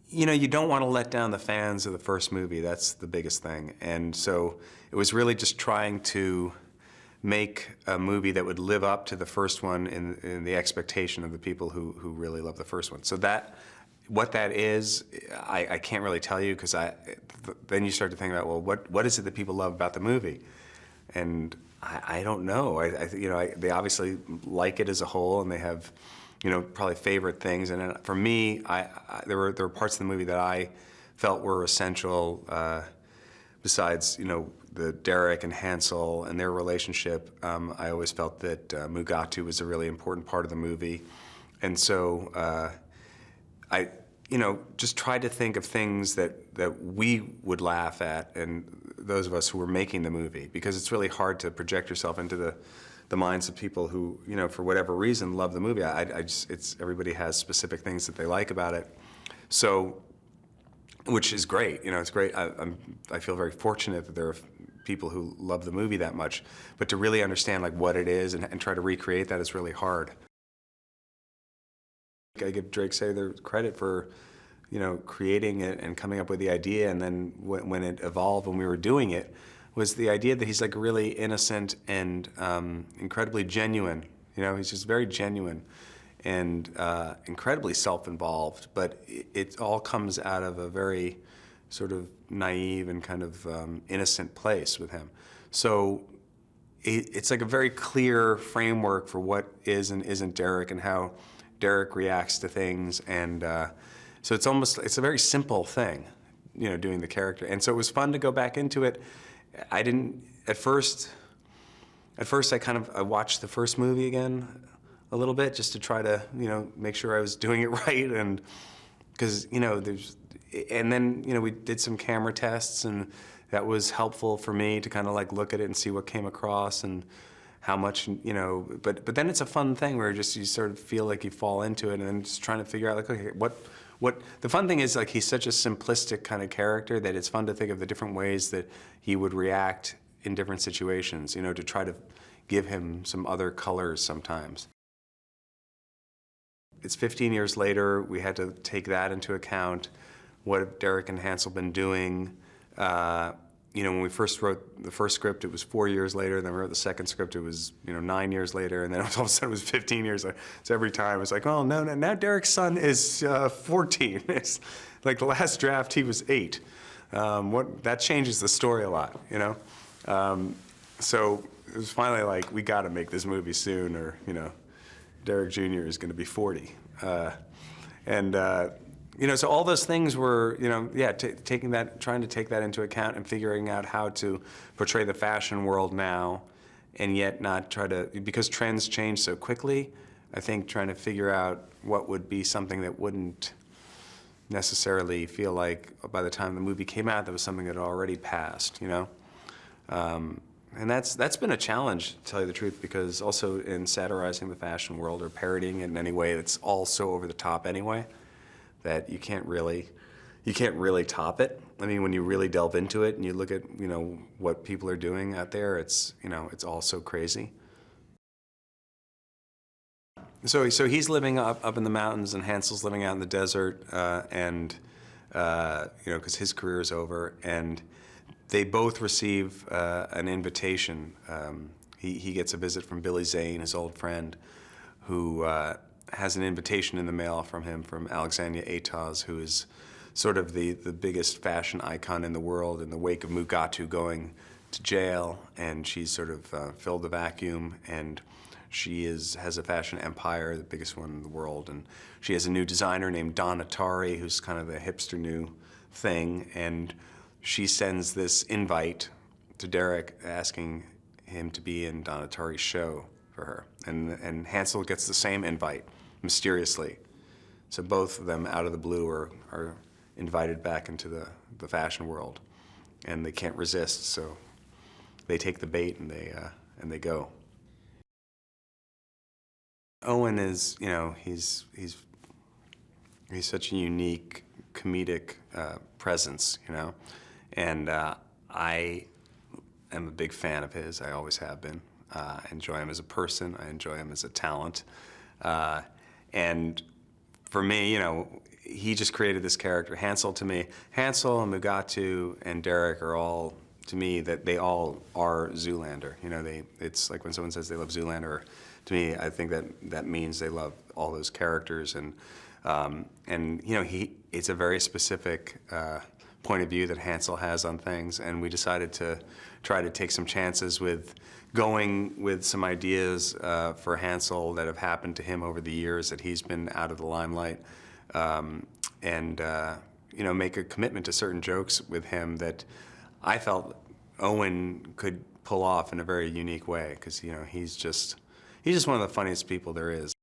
You know, you don't want to let down the fans of the first movie. That's the biggest thing. And so it was really just trying to make a movie that would live up to the first one in the expectation of the people who really love the first one. So that, what that is, I can't really tell you, because then you start to think about, well, what is it that people love about the movie? And I don't know. They obviously like it as a whole, and they have, you know, probably favorite things. And for me, there were parts of the movie that I felt were essential. Besides, you know, the Derek and Hansel and their relationship, I always felt that Mugatu was a really important part of the movie. And so I, you know, just tried to think of things that we would laugh at, and those of us who were making the movie, because it's really hard to project yourself into the minds of people who, you know, for whatever reason, love the movie. Everybody has specific things that they like about it. So, which is great, you know, it's great. I feel very fortunate that there are people who love the movie that much, but to really understand like what it is and try to recreate that is really hard. I give Drake Sather credit for, you know, creating it and coming up with the idea, and then when it evolved, when we were doing it, was the idea that he's like really innocent and incredibly genuine. You know, he's just very genuine and incredibly self-involved, but it all comes out of a very sort of naive and kind of innocent place with him. So it's like a very clear framework for what is and isn't Derek, and how Derek reacts to things. And so it's a very simple thing, you know, doing the character. And so it was fun to go back into it. I didn't, at first I watched the first movie again a little bit, just to try to, you know, make sure I was doing it right. And because, you know, and then, you know, we did some camera tests, and that was helpful for me to kind of like look at it and see what came across and how much, you know, but then it's a fun thing where you sort of feel like you fall into it, and then just trying to figure out like, okay, what the fun thing is, like, he's such a simplistic kind of character that it's fun to think of the different ways that he would react in different situations, you know, to try to give him some other colors sometimes. It's 15 years later. We had to take that into account. What have Derek and Hansel been doing? You know, when we first wrote the first script, it was 4 years later. Then we wrote the second script, it was, you know, 9 years later. And then all of a sudden it was 15 years later. So every time it was like, oh, no, now Derek's son is 14. It's like the last draft, he was 8. That changes the story a lot, you know? So it was finally like, we got to make this movie soon, or, you know, Derek Jr. is going to be 40. You know, so all those things were, you know, yeah, trying to take that into account and figuring out how to portray the fashion world now, and yet not try to, because trends change so quickly, I think trying to figure out what would be something that wouldn't necessarily feel like by the time the movie came out, that was something that had already passed, you know? And that's been a challenge, to tell you the truth, because also in satirizing the fashion world or parodying it in any way, it's all so over the top anyway, that you can't really top it. I mean, when you really delve into it and you look at, you know, what people are doing out there, it's, you know, it's all so crazy. So he's living up in the mountains, and Hansel's living out in the desert, and you know, because his career is over, and they both receive an invitation. He gets a visit from Billy Zane, his old friend, who has an invitation in the mail from him, from Alexandria Atoz, who is sort of the biggest fashion icon in the world in the wake of Mugatu going to jail, and she's sort of filled the vacuum, and she has a fashion empire, the biggest one in the world, and she has a new designer named Don Atari, who's kind of a hipster new thing, and she sends this invite to Derek asking him to be in Don Atari's show for her, and Hansel gets the same invite, mysteriously. So both of them, out of the blue, are invited back into the fashion world, and they can't resist, so they take the bait and they go. Owen is, you know, he's such a unique comedic presence, you know, and I am a big fan of his. I always have been. I enjoy him as a person. I enjoy him as a talent. And for me, you know, he just created this character, Hansel, to me. Hansel and Mugatu and Derek are all, to me, that they all are Zoolander. You know, it's like when someone says they love Zoolander, to me, I think that means they love all those characters. And you know, it's a very specific point of view that Hansel has on things, and we decided to try to take some chances with going with some ideas for Hansel that have happened to him over the years that he's been out of the limelight, and you know, make a commitment to certain jokes with him that I felt Owen could pull off in a very unique way, because you know, he's just one of the funniest people there is.